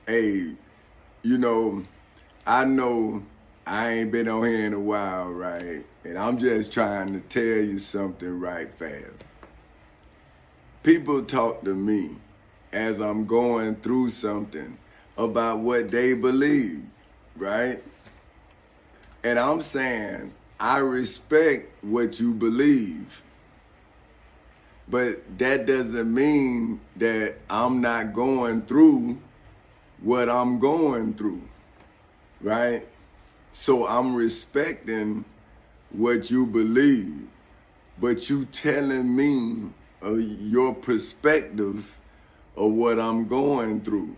Hey, you know, I know I ain't been on here in a while, right? And I'm just trying to tell you something right fast. People talk to me as I'm going through something about what they believe, right? And I'm saying, I respect what you believe, but that doesn't mean that I'm not going through what I'm going through, right? So I'm respecting what you believe, but you telling me your perspective of what I'm going through.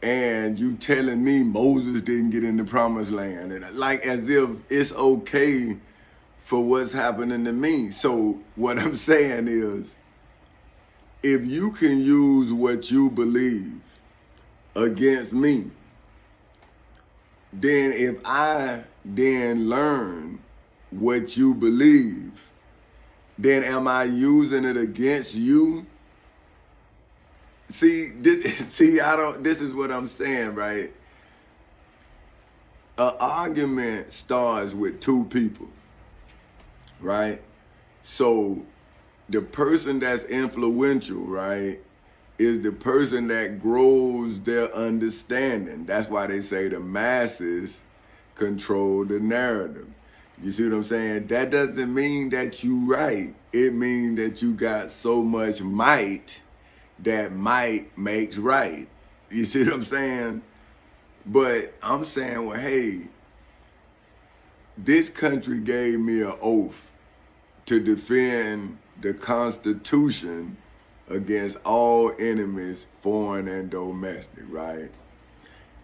And you telling me Moses didn't get in the promised land. And like as if it's okay for what's happening to me. So what I'm saying is, if you can use what you believe against me, then if I then learn what you believe, then am I using it against you? See, this is what I'm saying, right? An argument starts with two people, right? So the person that's influential, right, is the person that grows their understanding. That's why they say the masses control the narrative. You see what I'm saying? That doesn't mean that you right. It means that you got so much might that might makes right. You see what I'm saying? But I'm saying, well, hey, this country gave me an oath to defend the Constitution against all enemies, foreign and domestic, right?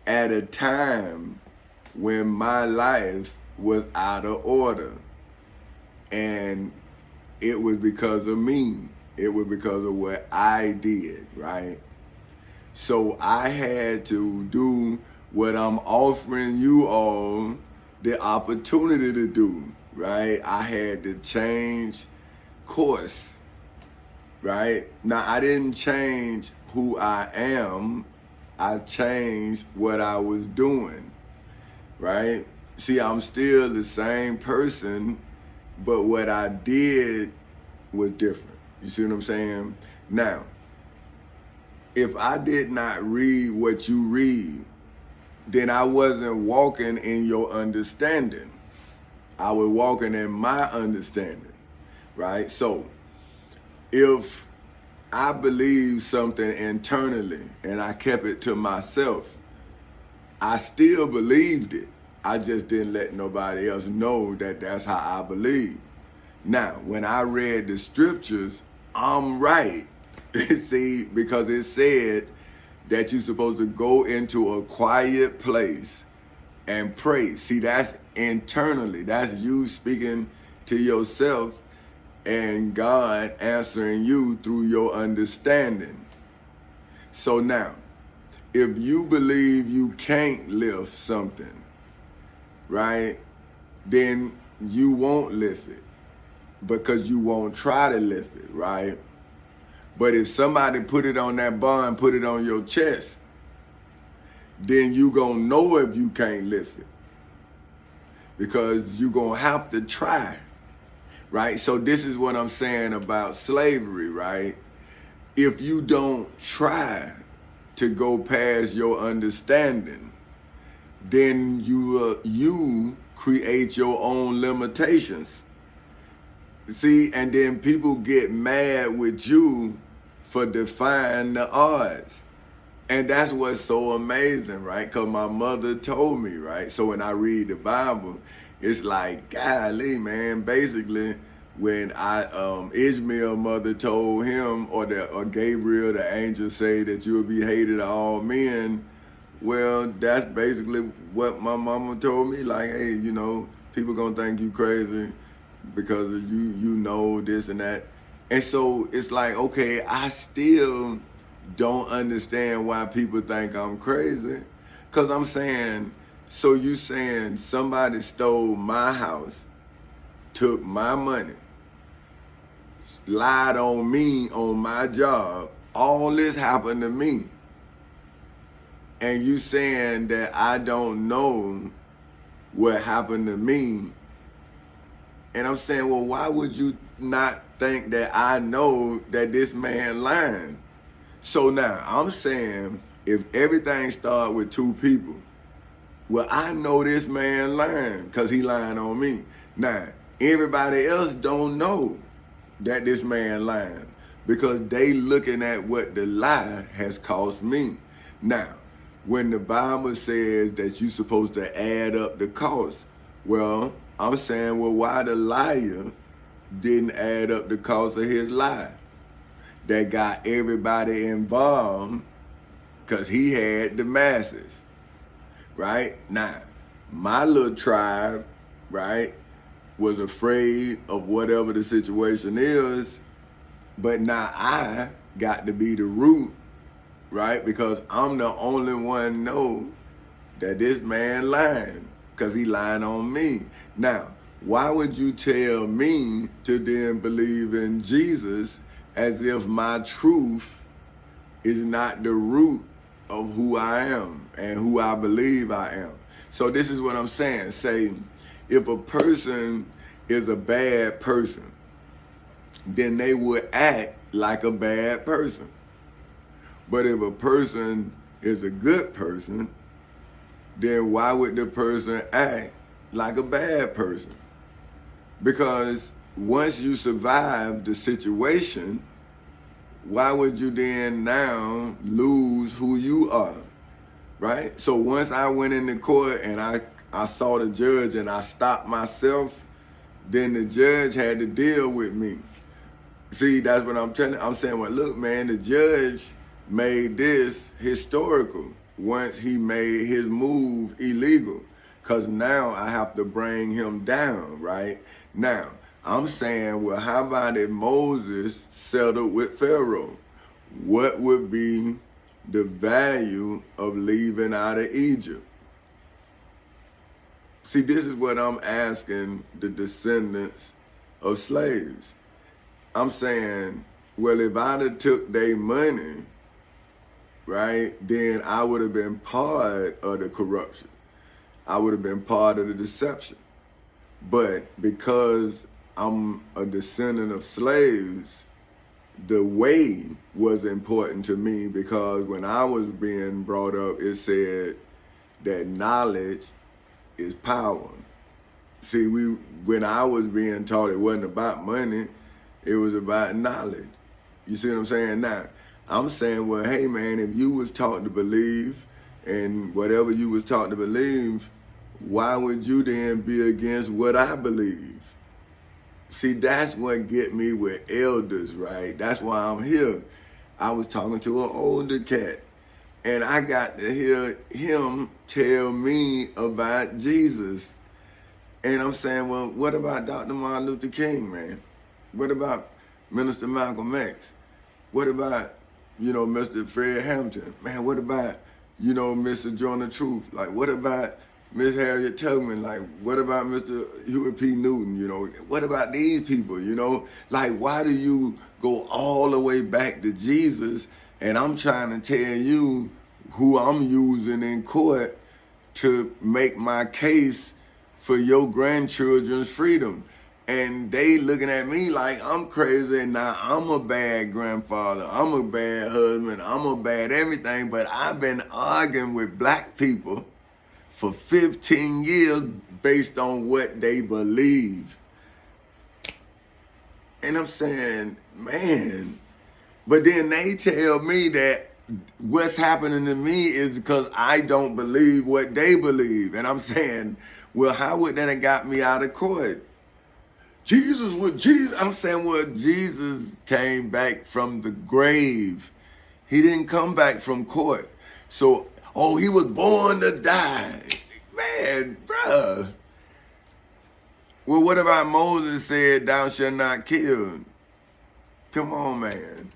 At a time when my life was out of order. And it was because of me. It was because of what I did, right? So I had to do what I'm offering you all the opportunity to do, right? I had to change course, right? Now, I didn't change who I am. I changed what I was doing, right? See, I'm still the same person, but what I did was different. You see what I'm saying? Now, if I did not read what you read, then I wasn't walking in your understanding. I was walking in my understanding, right? So if I believe something internally and I kept it to myself, I still believed it. I just didn't let nobody else know that that's how I believe. Now, when I read the scriptures, I'm right. See, because it said that you're supposed to go into a quiet place and pray. See, that's internally. That's you speaking to yourself and God answering you through your understanding. So now, if you believe you can't lift something, right, then you won't lift it because you won't try to lift it, right? But if somebody put it on that bar and put it on your chest, then you gonna know if you can't lift it because you gonna have to try, right? So this is what I'm saying about slavery, right? If you don't try to go past your understanding, then you create your own limitations. See, and then people get mad with you for defying the odds. And that's what's so amazing, right? Because my mother told me, right? So when I read the Bible, it's like, golly, man, basically, when Ishmael's mother told him, or Gabriel, the angel, say that you will be hated of all men, well, that's basically what my mama told me. Like, hey, people gonna think you crazy because of you know this and that. And so it's like, okay, I still don't understand why people think I'm crazy. Because I'm saying, so you saying somebody stole my house, took my money, lied on me on my job, all this happened to me. and you saying that I don't know what happened to me. And I'm saying, well, why would you not think that I know that this man lying? So now I'm saying, if everything started with two people, well, I know this man lying because he lying on me. Now, everybody else don't know that this man lying because they looking at what the lie has cost me. Now, when the Bible says that you're supposed to add up the cost, well, I'm saying, well, why the liar didn't add up the cost of his lie? That got everybody involved because he had the masses, right? Now, my little tribe, right, was afraid of whatever the situation is, but now I got to be the root, right? Because I'm the only one know that this man lying because he lying on me. Now, why would you tell me to then believe in Jesus as if my truth is not the root of who I am and who I believe I am? So this is what I'm saying. Say, if a person is a bad person, then they would act like a bad person. But if a person is a good person, then why would the person act like a bad person? Because once you survive the situation, why would you then now lose who you are, right? So once I went into court and I saw the judge and I stopped myself, then the judge had to deal with me. See, that's what I'm telling you. I'm saying, well, look, man, the judge made this historical once he made his move illegal. Because now I have to bring him down, right? Now, I'm saying, well, how about if Moses settled with Pharaoh? What would be the value of leaving out of Egypt? See, this is what I'm asking the descendants of slaves. I'm saying, well, if I'd have took their money, right, then I would have been part of the corruption. I would have been part of the deception. But because I'm a descendant of slaves, the way was important to me because when I was being brought up, it said that knowledge is power. See, when I was being taught, it wasn't about money, it was about knowledge. You see what I'm saying? Now, I'm saying, well, hey man, if you was taught to believe and whatever you was taught to believe, why would you then be against what I believe? See, that's what get me with elders, right? That's why I'm here. I was talking to an older cat, and I got to hear him tell me about Jesus. And I'm saying, well, what about Dr. Martin Luther King, man? What about Minister Malcolm X? What about, Mr. Fred Hampton? Man, what about, Mr. Jordan Truth? Like, what about Miss Harriet Tubman? Like, what about Mr. Huey P. Newton? What about these people? Like, why do you go all the way back to Jesus? And I'm trying to tell you who I'm using in court to make my case for your grandchildren's freedom. And they looking at me like I'm crazy. Now I'm a bad grandfather. I'm a bad husband. I'm a bad everything. But I've been arguing with black people for 15 years based on what they believe. And I'm saying, man, but then they tell me that what's happening to me is because I don't believe what they believe. And I'm saying, well, how would that have got me out of court? Jesus was Jesus. I'm saying, well, Jesus came back from the grave. He didn't come back from court. So, he was born to die. Man, bruh. Well, what about Moses said, thou shalt not kill? Come on, man.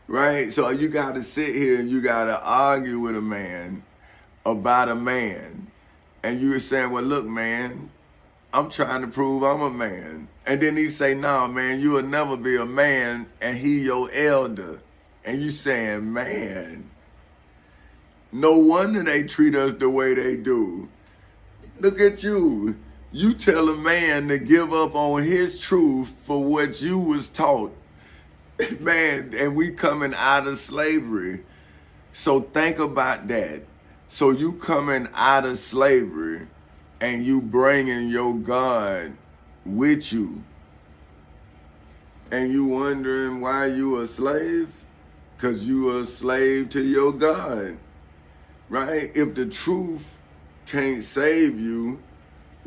Right? So you got to sit here and you got to argue with a man about a man. And you were saying, well, look, man, I'm trying to prove I'm a man. And then he say, no, man, you will never be a man, and he your elder. And you saying, man, No wonder they treat us the way they do. Look at you. You tell a man to give up on his truth for what you was taught. Man, and we coming out of slavery. So think about that. So you coming out of slavery and you bringing your God with you. And you wondering why you a slave? Because you are a slave to your God, right? If the truth can't save you,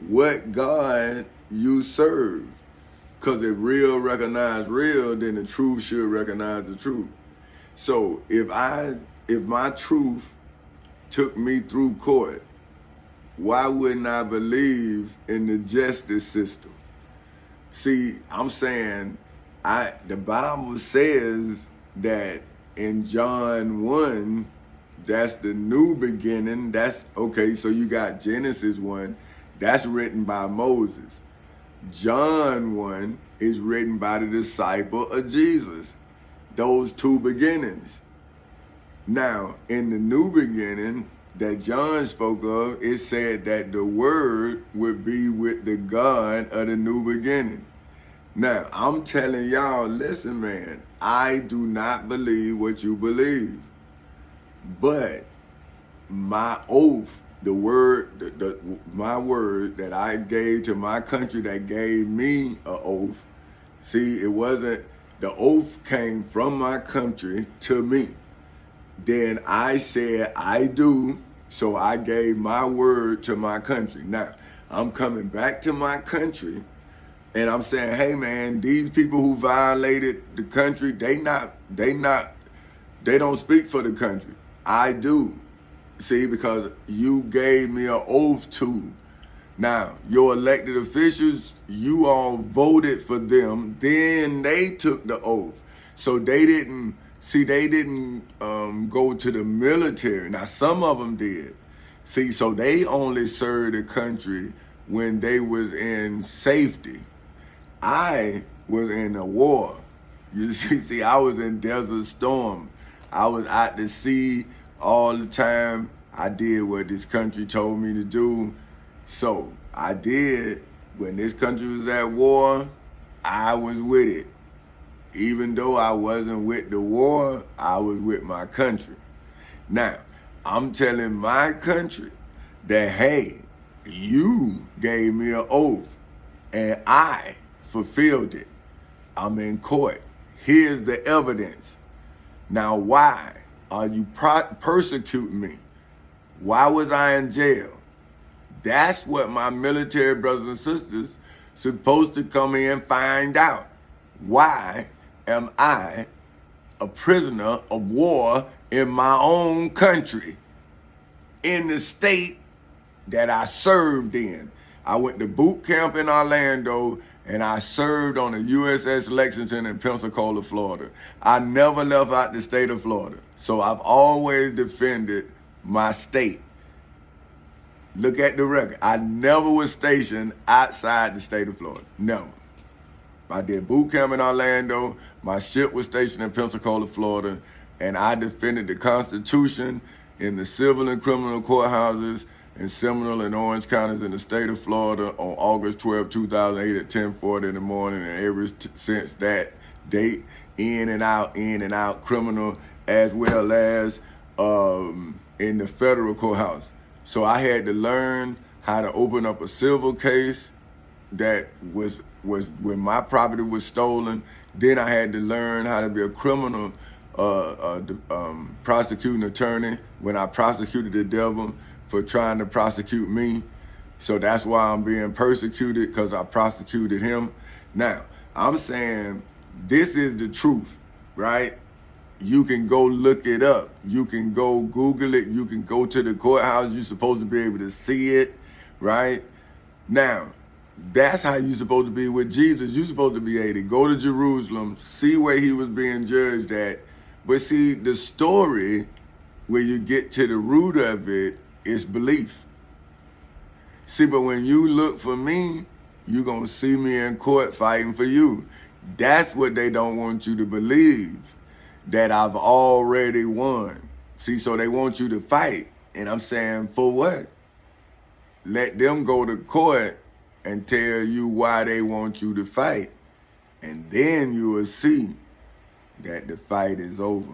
what God you serve? Because if real recognize real, then the truth should recognize the truth. So if my truth took me through court, why wouldn't I believe in the justice system? See, I'm saying the Bible says that in John 1, that's the new beginning. That's okay. So you got Genesis 1, that's written by Moses. John 1 is written by the disciple of Jesus. Those two beginnings. Now, in the new beginning that John spoke of, it said that the word would be with the God of the new beginning. Now, I'm telling y'all, listen, man, I do not believe what you believe. But my oath, the word, my word that I gave to my country that gave me an oath, see, it wasn't, the oath came from my country to me. Then I said, I do, so I gave my word to my country. Now, I'm coming back to my country, and I'm saying, hey man, these people who violated the country, they don't speak for the country. I do. See, because you gave me an oath to. Now, your elected officials, you all voted for them, then they took the oath. So they didn't go to the military. Now, some of them did. See, so they only served the country when they was in safety. I was in a war. You see, I was in Desert Storm. I was out to sea all the time. I did what this country told me to do. So I did. When this country was at war, I was with it. Even though I wasn't with the war, I was with my country. Now, I'm telling my country that, hey, you gave me an oath and I fulfilled it. I'm in court. Here's the evidence. Now, why are you persecuting me? Why was I in jail? That's what my military brothers and sisters supposed to come in and find out. Why am I a prisoner of war in my own country, in the state that I served in? I went to boot camp in Orlando, and I served on the USS Lexington in Pensacola, Florida. I never left out the state of Florida. So I've always defended my state. Look at the record. I never was stationed outside the state of Florida. Never. I did boot camp in Orlando. My ship was stationed in Pensacola, Florida. And I defended the Constitution in the civil and criminal courthouses in Seminole and Orange counties in the state of Florida on August 12, 2008 at 10:40 in the morning. And ever since that date, in and out criminal, as well as in the federal courthouse. So I had to learn how to open up a civil case that was when my property was stolen. Then I had to learn how to be a criminal prosecuting attorney when I prosecuted the devil for trying to prosecute me. So that's why I'm being persecuted, because I prosecuted him. Now, I'm saying this is the truth, right? You can go look it up. You can go Google it. You can go to the courthouse. You're supposed to be able to see it, right? Now, that's how you're supposed to be with Jesus. You're supposed to be able to go to Jerusalem, see where he was being judged at. But see, the story where you get to the root of it is belief. See, but when you look for me, you're going to see me in court fighting for you. That's what they don't want you to believe, that I've already won. See, so they want you to fight. And I'm saying, for what? Let them go to court and tell you why they want you to fight. And then you will see that the fight is over.